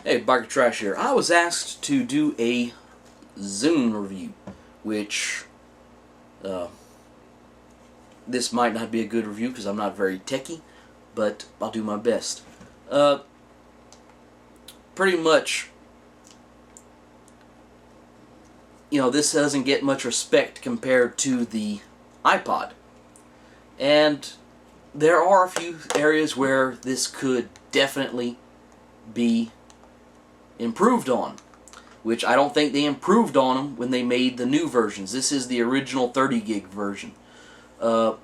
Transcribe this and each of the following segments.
Hey, Biker Trash here. I was asked to do a Zune review, which this might not be a good review because I'm not very techy, but I'll do my best. Pretty much, this doesn't get much respect compared to the iPod. And there are a few areas where this could definitely be improved on, which I don't think they improved on them when they made the new versions. This is the original 30 gig version. One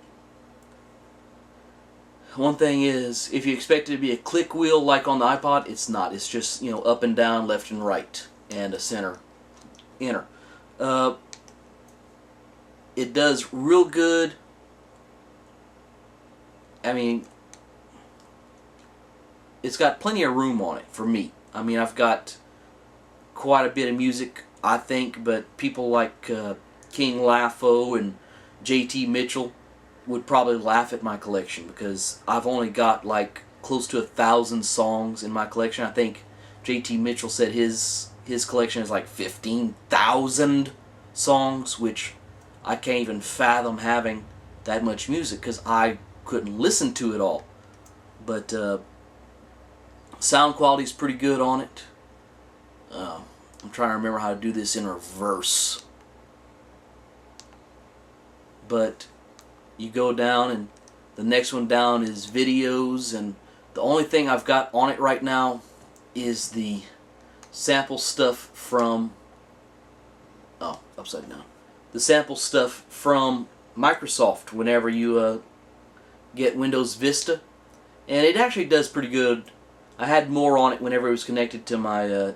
thing is, if you expect it to be a click wheel like on the iPod, it's not. It's just, up and down, left and right, and a center enter. It does real good. I mean, it's got plenty of room on it for me. I mean, I've got quite a bit of music, I think, but people like King Lafo and JT Mitchell would probably laugh at my collection because I've only got like close to 1,000 songs in my collection. I think JT Mitchell said his collection is like 15,000 songs, which I can't even fathom having that much music because I couldn't listen to it all. But sound quality is pretty good on it. I'm trying to remember how to do this in reverse. But you go down, and the next one down is videos, and the only thing I've got on it right now is the sample stuff from upside down. The sample stuff from Microsoft whenever you get Windows Vista, and it actually does pretty good. I had more on it whenever it was connected to my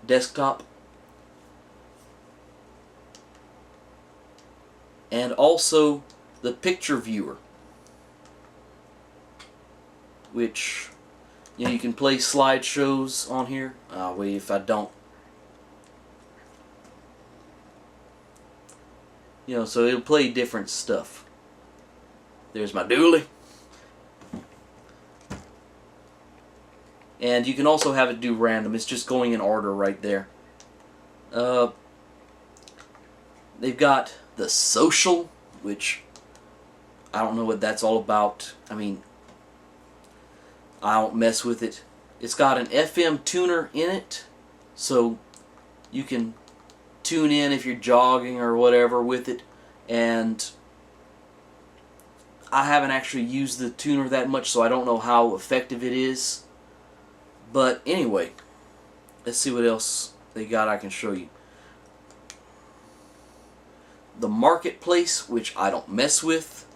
desktop. And also the picture viewer, which you can play slideshows on here. Wait, if I don't, so it'll play different stuff. There's my dually. And you can also have it do random. It's just going in order right there. They've got the social, which I don't know what that's all about. I mean, I don't mess with it. It's got an FM tuner in it, so you can tune in if you're jogging or whatever with it. And I haven't actually used the tuner that much, so I don't know how effective it is. But anyway, let's see what else they got I can show you. The marketplace, which I don't mess with.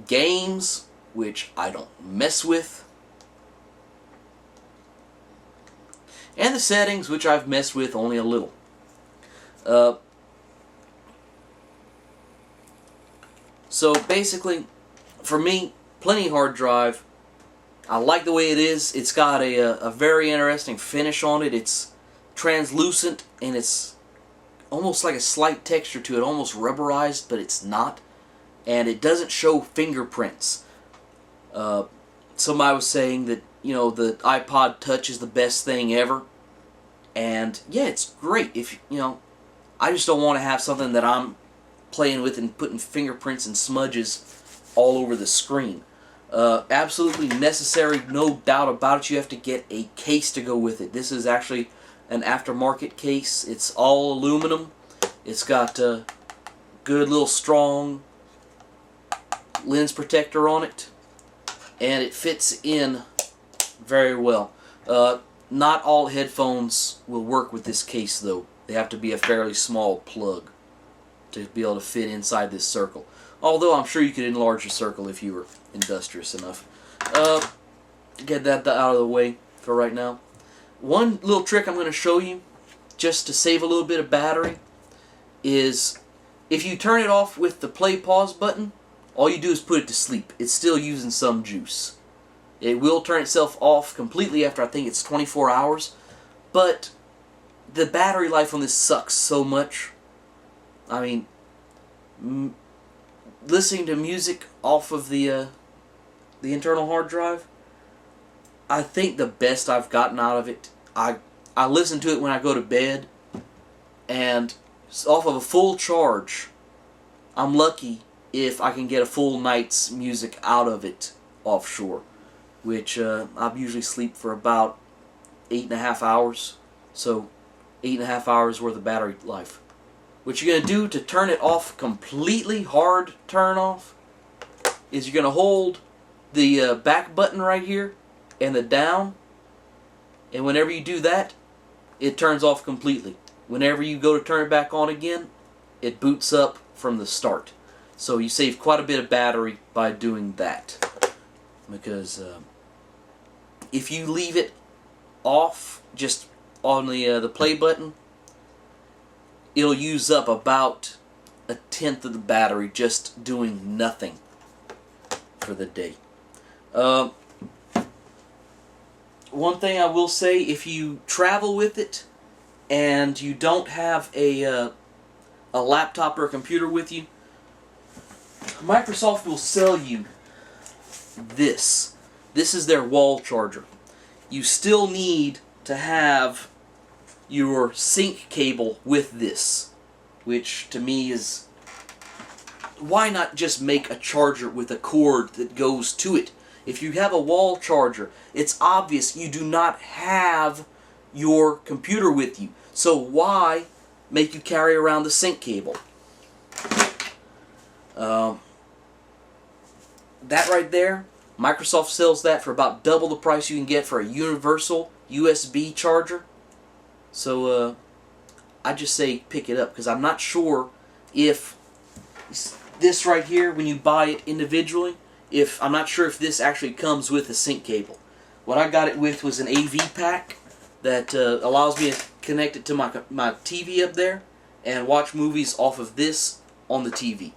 Games, which I don't mess with. And the settings, which I've messed with only a little. So basically, for me, plenty hard drive. I like the way it is. It's got a very interesting finish on it. It's translucent, and it's almost like a slight texture to it, almost rubberized, but it's not. And it doesn't show fingerprints. Somebody was saying that, the iPod Touch is the best thing ever. And yeah, it's great. If I just don't want to have something that I'm playing with and putting fingerprints and smudges all over the screen. Absolutely necessary, no doubt about it. You have to get a case to go with it. This is actually an aftermarket case. It's all aluminum. It's got a good little strong lens protector on it, and it fits in very well. Not all headphones will work with this case though. They have to be a fairly small plug to be able to fit inside this circle. Although I'm sure you could enlarge the circle if you were industrious enough. Get that out of the way for right now. One little trick I'm going to show you, just to save a little bit of battery, is if you turn it off with the play pause button, all you do is put it to sleep. It's still using some juice. It will turn itself off completely after I think it's 24 hours, but the battery life on this sucks so much. I mean, listening to music off of the the internal hard drive. I think the best I've gotten out of it, I listen to it when I go to bed, and off of a full charge, I'm lucky if I can get a full night's music out of it offshore, which I usually sleep for about 8.5 hours, so 8.5 hours worth of battery life. What you're going to do to turn it off completely, hard turn off, is you're going to hold the back button right here and the down, and whenever you do that, it turns off completely. Whenever you go to turn it back on again, it boots up from the start. So you save quite a bit of battery by doing that. Because if you leave it off, just on the play button, it'll use up about 1/10 of the battery just doing nothing for the day. One thing I will say, if you travel with it and you don't have a laptop or a computer with you, Microsoft will sell you this. This is their wall charger. You still need to have your sync cable with this, which to me is, why not just make a charger with a cord that goes to it? If you have a wall charger, it's obvious you do not have your computer with you. So why make you carry around the sync cable? That right there, Microsoft sells that for about double the price you can get for a universal USB charger. So I just say pick it up, because I'm not sure if this right here, when you buy it individually, I'm not sure if this actually comes with a sync cable. What I got it with was an AV pack that allows me to connect it to my TV up there and watch movies off of this on the TV.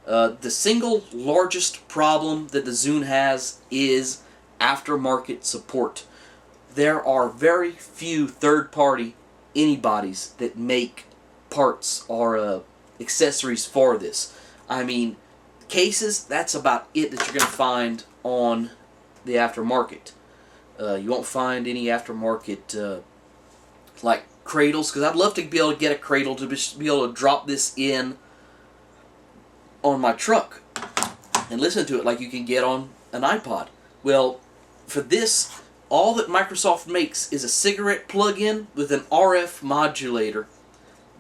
The single largest problem that the Zune has is aftermarket support. There are very few third-party anybody's that make parts or accessories for this. I mean, cases, that's about it that you're going to find on the aftermarket. You won't find any aftermarket like cradles, because I'd love to be able to get a cradle to be able to drop this in on my truck and listen to it like you can get on an iPod. Well, for this, all that Microsoft makes is a cigarette plug-in with an RF modulator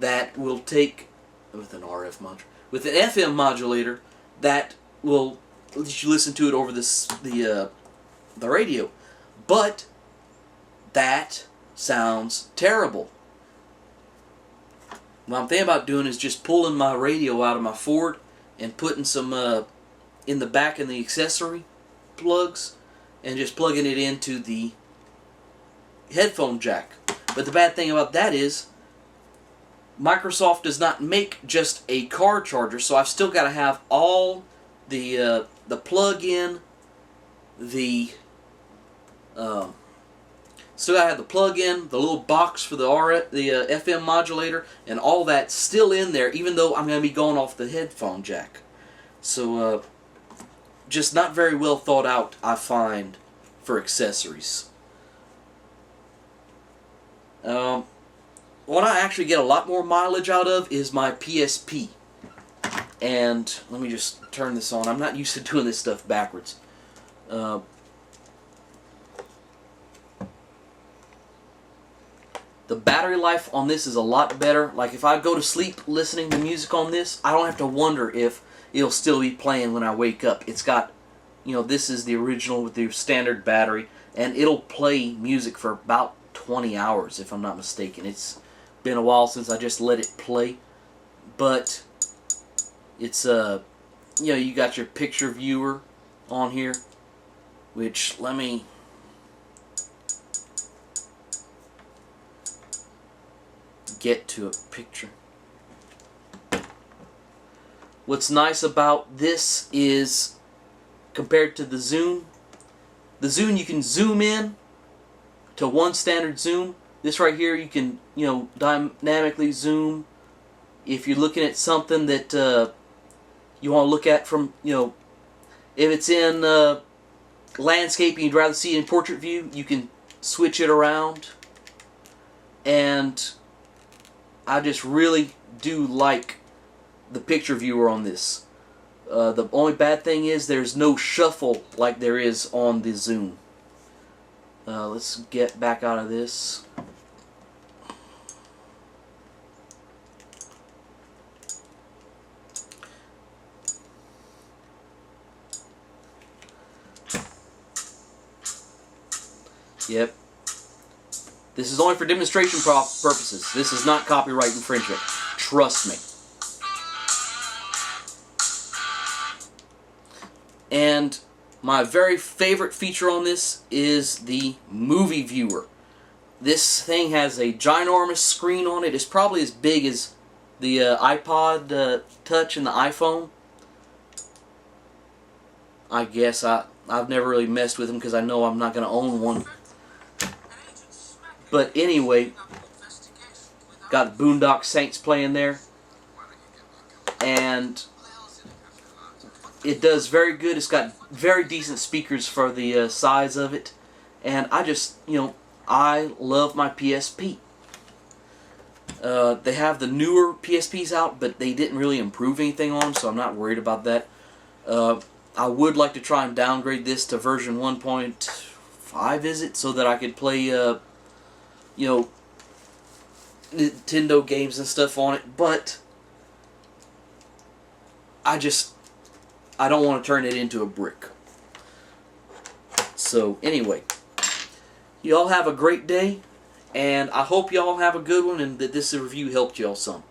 that will take, with an FM modulator that will let you listen to it over the radio. But that sounds terrible. What I'm thinking about doing is just pulling my radio out of my Ford and putting some in the back in the accessory plugs and just plugging it into the headphone jack. But the bad thing about that is Microsoft does not make just a car charger, so I've still got to have all the plug-in, still gotta have the plug-in, the little box for the FM modulator, and all that still in there, even though I'm going to be going off the headphone jack. So, just not very well thought out, I find, for accessories. What I actually get a lot more mileage out of is my PSP. And let me just turn this on. I'm not used to doing this stuff backwards. The battery life on this is a lot better. Like if I go to sleep listening to music on this, I don't have to wonder if it'll still be playing when I wake up. It's got, this is the original with the standard battery, and it'll play music for about 20 hours if I'm not mistaken. It's been a while since I just let it play, but it's you got your picture viewer on here, which let me get to a picture. What's nice about this is, compared to the Zune you can zoom in to one standard zoom. This right here you can dynamically zoom if you're looking at something that you want to look at from if it's in landscaping you'd rather see in portrait view, you can switch it around. And I just really do like the picture viewer on this. The only bad thing is there's no shuffle like there is on the Zune. Let's get back out of this. Yep. This is only for demonstration purposes. This is not copyright infringement. Trust me. And my very favorite feature on this is the movie viewer. This thing has a ginormous screen on it. It's probably as big as the iPod Touch and the iPhone. I guess I've never really messed with them because I know I'm not going to own one. But anyway, got Boondock Saints playing there, and it does very good. It's got very decent speakers for the size of it, and I just, I love my PSP. They have the newer PSPs out, but they didn't really improve anything on them, so I'm not worried about that. I would like to try and downgrade this to version 1.5, is it, so that I could play Nintendo games and stuff on it, but I don't want to turn it into a brick. So anyway, y'all have a great day, and I hope y'all have a good one and that this review helped y'all some.